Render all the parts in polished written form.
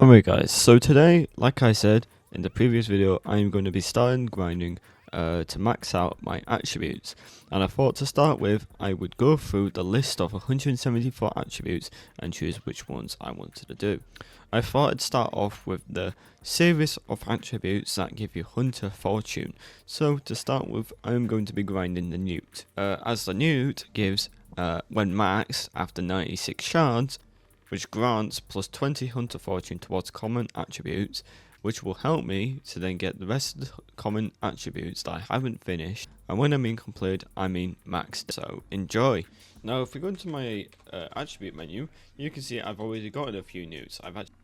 Alright guys, so today, like I said in the previous video, I'm going to be starting grinding to max out my attributes. And I thought to start with, I would go through the list of 174 attributes and choose which ones I wanted to do. I thought I'd start off with the series of attributes that give you Hunter Fortune. So to start with, I'm going to be grinding the Newt. As the Newt gives, when maxed after 96 shards, which grants plus 20 Hunter Fortune towards common attributes, which will help me to then get the rest of the common attributes that I haven't finished. And when I mean complete, I mean maxed. So enjoy. Now if we go into my attribute menu, you can see I've already gotten a few Newts.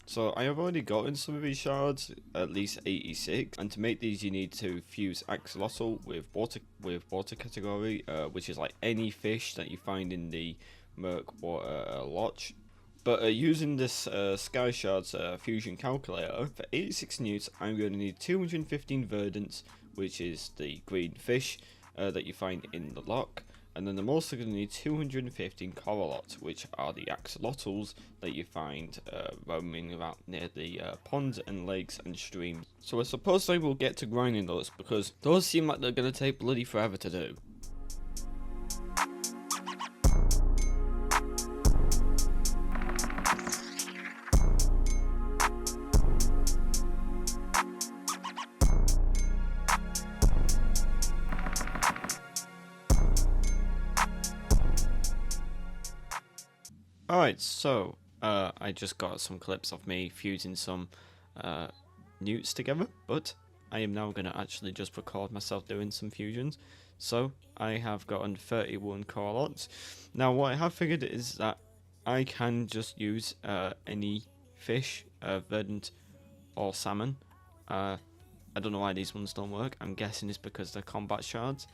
So I have already gotten some of these shards, at least 86. And to make these, you need to fuse axolotl with water category, which is like any fish that you find in the Merc Water Lodge. But using this Sky Shards fusion calculator, for 86 Newts, I'm going to need 215 Verdants, which is the green fish that you find in the lock. And then I'm also going to need 215 Coralots, which are the axolotls that you find roaming around near the ponds and lakes and streams. So I suppose I will get to grinding those, because those seem like they're going to take bloody forever to do. Alright, so I just got some clips of me fusing some Newts together, but I am now going to actually just record myself doing some fusions. So I have gotten 31 Coralots. Now what I have figured is that I can just use any fish, verdant or salmon. I don't know why these ones don't work. I'm guessing it's because they're combat shards.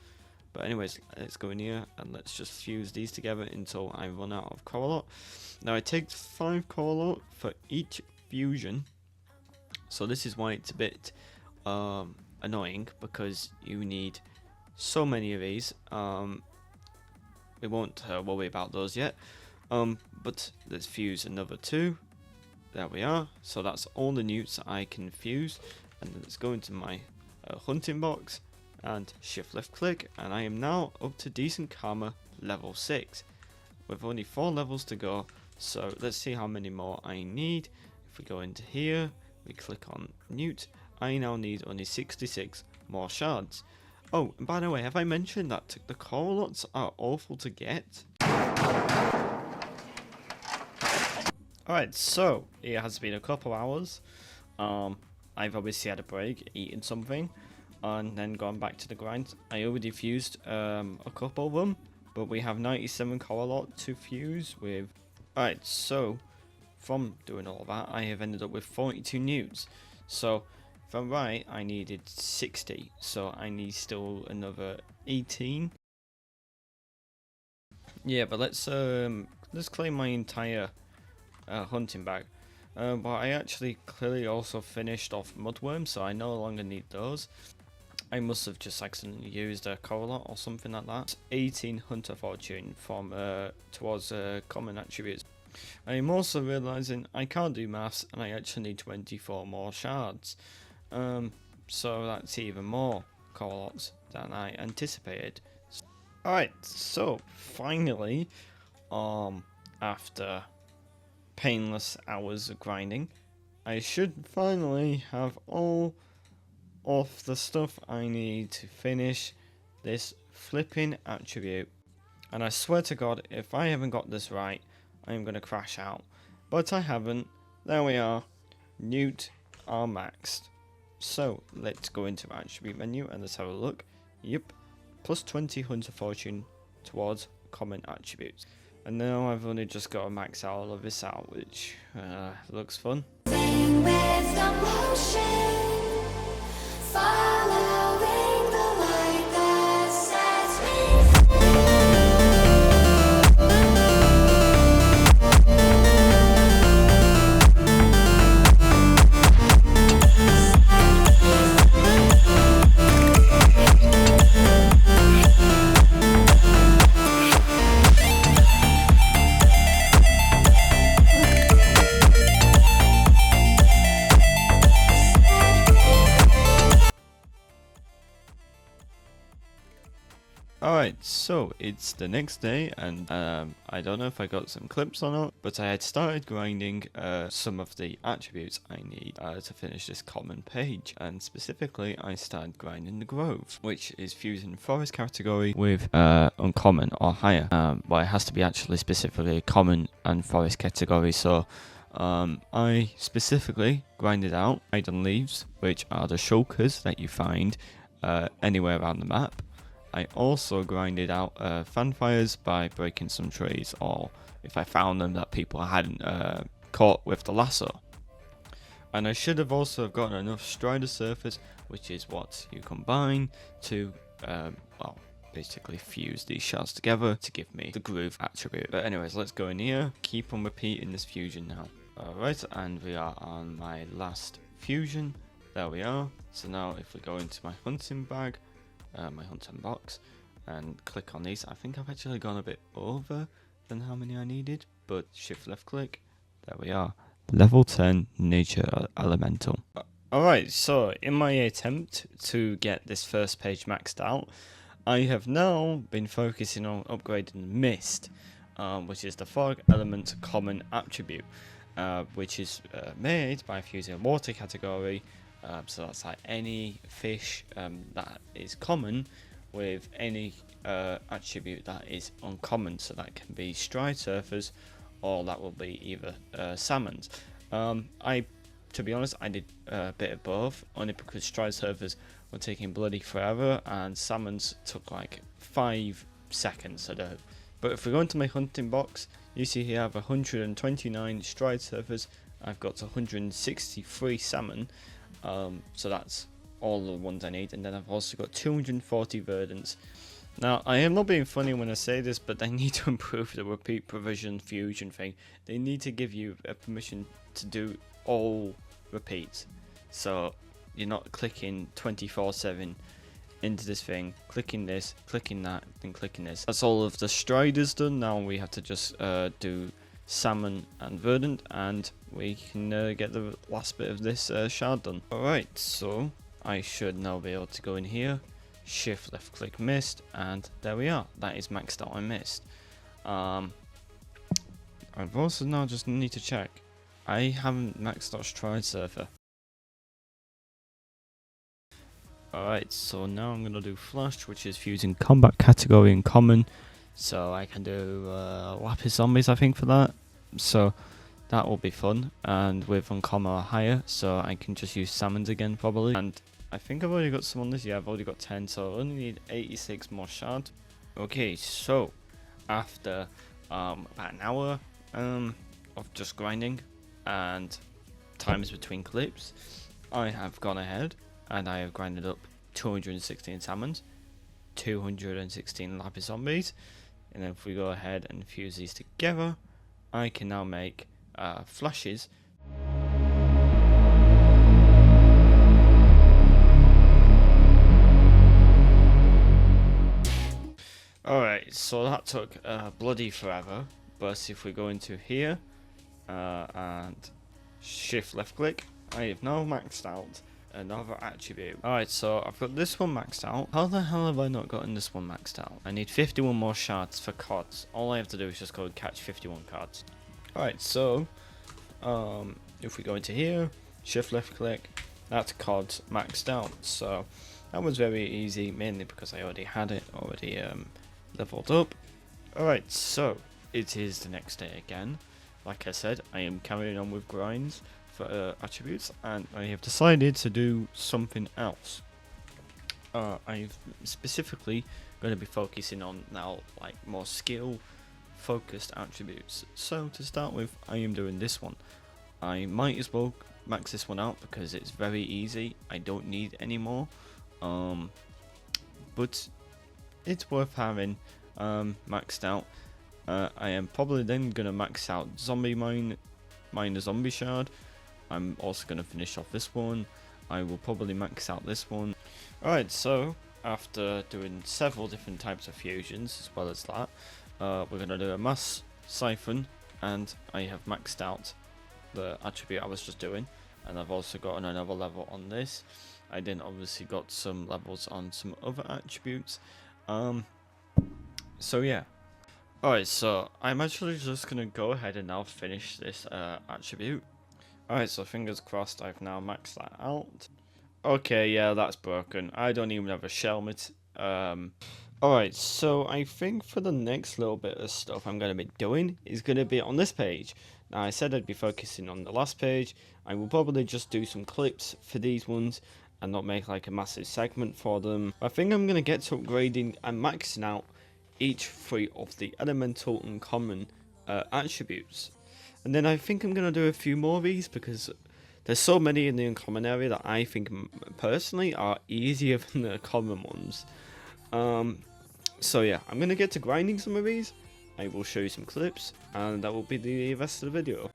But anyways, let's go in here and let's just fuse these together until I run out of Coralot. Now it takes 5 Coralot for each fusion. So this is why it's a bit annoying, because you need so many of these. We won't worry about those yet. But let's fuse another 2. There we are. So that's all the Newts I can fuse. And then let's go into my hunting box and shift left click, and I am now up to decent karma level 6 with only 4 levels to go. So let's see how many more I need. If we go into here, we click on Newt, I now need only 66 more shards. Oh, and by the way, have I mentioned that the Coralots are awful to get? Alright, so it has been a couple hours. I've obviously had a break, eaten something, and then gone back to the grind. I already fused a couple of them, but we have 97 Coralot to fuse with. Alright, so from doing all that, I have ended up with 42 Newts. So if I'm right, I needed 60, so I need still another 18. Yeah, but let's claim my entire hunting bag. But I actually clearly also finished off Mudworms, so I no longer need those. I must have just accidentally used a Coralot or something like that. 18 Hunter Fortune from towards common attributes. I am also realizing I can't do maths, and I actually need 24 more shards. So that's even more Coralots than I anticipated. Alright, so finally, after painless hours of grinding, I should finally have all of the stuff I need to finish this flipping attribute. And I swear to God, if I haven't got this right, I'm going to crash out. But I haven't. There we are. Newt are maxed. So let's go into attribute menu and let's have a look. Yep, plus 20 Hunter Fortune towards common attributes. And now I've only just got to max out all of this out, which looks fun. Sing with the motion. Following the light that sets me Alright, so it's the next day, and I don't know if I got some clips or not, but I had started grinding some of the attributes I need to finish this common page, and specifically I started grinding the Grove, which is fusing forest category with uncommon or higher. Well, it has to be actually specifically common and forest category, so I specifically grinded out Idle Leaves, which are the shulkers that you find anywhere around the map. I also grinded out fanfires by breaking some trees, or if I found them that people hadn't caught with the lasso. And I should have also gotten enough Strider Surfers, which is what you combine to, well, basically fuse these shards together to give me the Groove attribute. But anyways, let's go in here, keep on repeating this fusion now. Alright, and we are on my last fusion. There we are. So now if we go into my hunting bag, my hunting box, and click on these, I think I've actually gone a bit over than how many I needed, but shift left click, there we are, level 10 nature elemental. Alright, so in my attempt to get this first page maxed out, I have now been focusing on upgrading Mist, which is the fog element common attribute, which is made by fusing a water category. So that's like any fish that is common with any attribute that is uncommon. So that can be stride surfers, or that will be either salmons. To be honest, I did a bit of both, only because stride surfers were taking bloody forever and salmons took like 5 seconds to do. But if we go into my hunting box, you see here I have 129 stride surfers. I've got 163 salmon. So that's all the ones I need, and then I've also got 240 verdants. Now, I am not being funny when I say this, but they need to improve the repeat provision fusion thing. They need to give you a permission to do all repeats, so you're not clicking 24/7 into this thing, clicking this, clicking that, then clicking this. That's all of the striders done. Now we have to just do salmon and verdant, and we can get the last bit of this shard done. Alright, so I should now be able to go in here, shift left click Mist, and there we are. That is maxed out on Mist. I've also now just need to check, I haven't maxed out Stride Surfer. Alright, so now I'm gonna do Flash, which is fusing combat category and common. So I can do Lapis Zombies, I think, for that. So that will be fun. And with uncommon or higher, so I can just use salmons again probably. And I think I've already got some on this. Yeah, I've already got 10, so I only need 86 more shards. Okay, so after about an hour of just grinding and times between clips, I have gone ahead and I have grinded up 216 salmons, 216 lapis zombies, and then if we go ahead and fuse these together, I can now make flashes. Alright, so that took bloody forever, but if we go into here and shift left click, I have now maxed out another attribute. Alright, so I've got this one maxed out. How the hell have I not gotten this one maxed out? I need 51 more shards for cards. All I have to do is just go and catch 51 cards. Alright, so if we go into here, shift left click, that's cards maxed out. So that was very easy, mainly because I already had it leveled up. Alright, so it is the next day again. Like I said, I am carrying on with grinds for attributes, and I have decided to do something else. I'm specifically going to be focusing on now like more skill focused attributes. So to start with, I am doing this one. I might as well max this one out because it's very easy. I don't need any more, but it's worth having maxed out. I am probably then going to max out zombie mine a zombie shard. I'm also going to finish off this one. I will probably max out this one. Alright, so after doing several different types of fusions as well as that, we're going to do a mass siphon, and I have maxed out the attribute I was just doing, and I've also got another level on this. I then obviously got some levels on some other attributes, So yeah. Alright, so I'm actually just gonna go ahead and now finish this attribute. Alright, so fingers crossed I've now maxed that out. Okay, yeah, that's broken. I don't even have a helmet. Alright, so I think for the next little bit of stuff I'm going to be doing is going to be on this page. Now, I said I'd be focusing on the last page. I will probably just do some clips for these ones and not make like a massive segment for them. I think I'm going to get to upgrading and maxing out each 3 of the elemental and common attributes. And then I think I'm going to do a few more of these because there's so many in the uncommon area that I think personally are easier than the common ones. So yeah, I'm going to get to grinding some of these. I will show you some clips and that will be the rest of the video.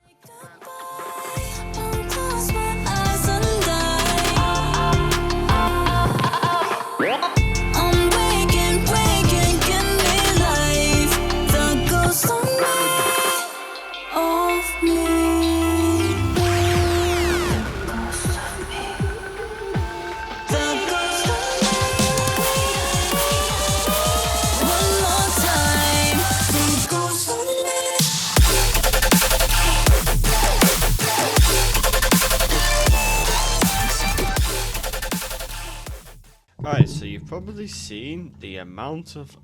Alright, so you've probably seen the amount of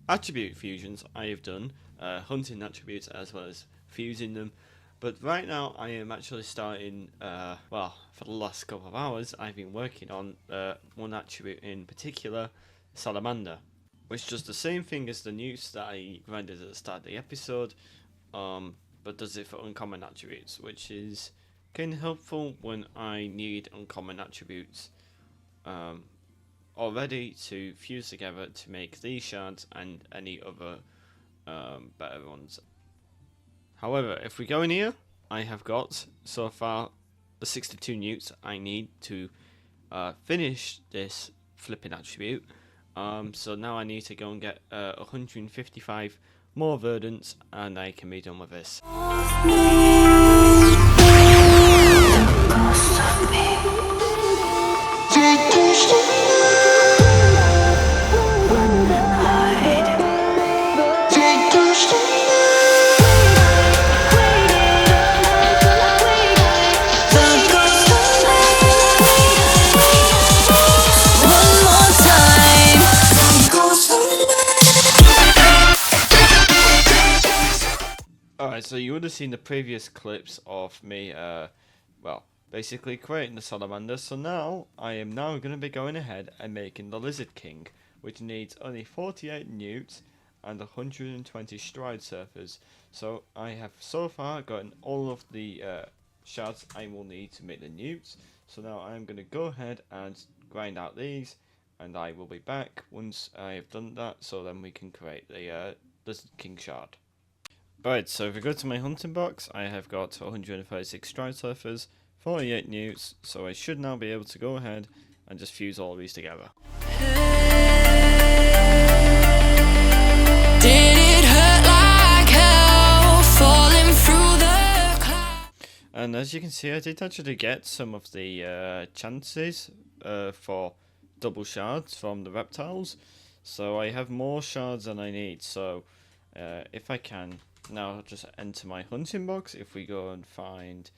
attribute fusions I have done, hunting attributes as well as fusing them, but right now I am actually starting, well, for the last couple of hours I've been working on one attribute in particular, Salamander, which does the same thing as the newts that I grinded at the start of the episode, but does it for uncommon attributes, which is kind of helpful when I need uncommon attributes already to fuse together to make these shards and any other better ones. However, if we go in here, I have got so far the 62 newts I need to finish this flipping attribute. So now I need to go and get 155 more verdants and I can be done with this. Alright, so you would have seen the previous clips of me, well, basically creating the salamander. So now, I am now going to be going ahead and making the Lizard King, which needs only 48 newts and 120 stride surfers. So I have so far gotten all of the shards I will need to make the newts. So now I'm going to go ahead and grind out these, and I will be back once I have done that, so then we can create the Lizard King shard. Right, so if we go to my hunting box, I have got 136 stride surfers, 48 newts, so I should now be able to go ahead and just fuse all of these together. Did it hurt like hell, falling through the clouds? And as you can see, I did actually get some of the chances for double shards from the reptiles, so I have more shards than I need. So if I can now just enter my hunting box, if we go and find,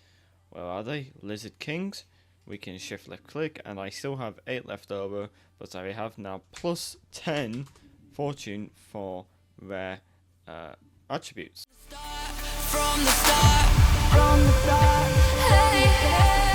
where are they, Lizard Kings, we can shift left click and I still have 8 left over, but I have now plus 10 fortune for rare attributes. From the start, hey, hey.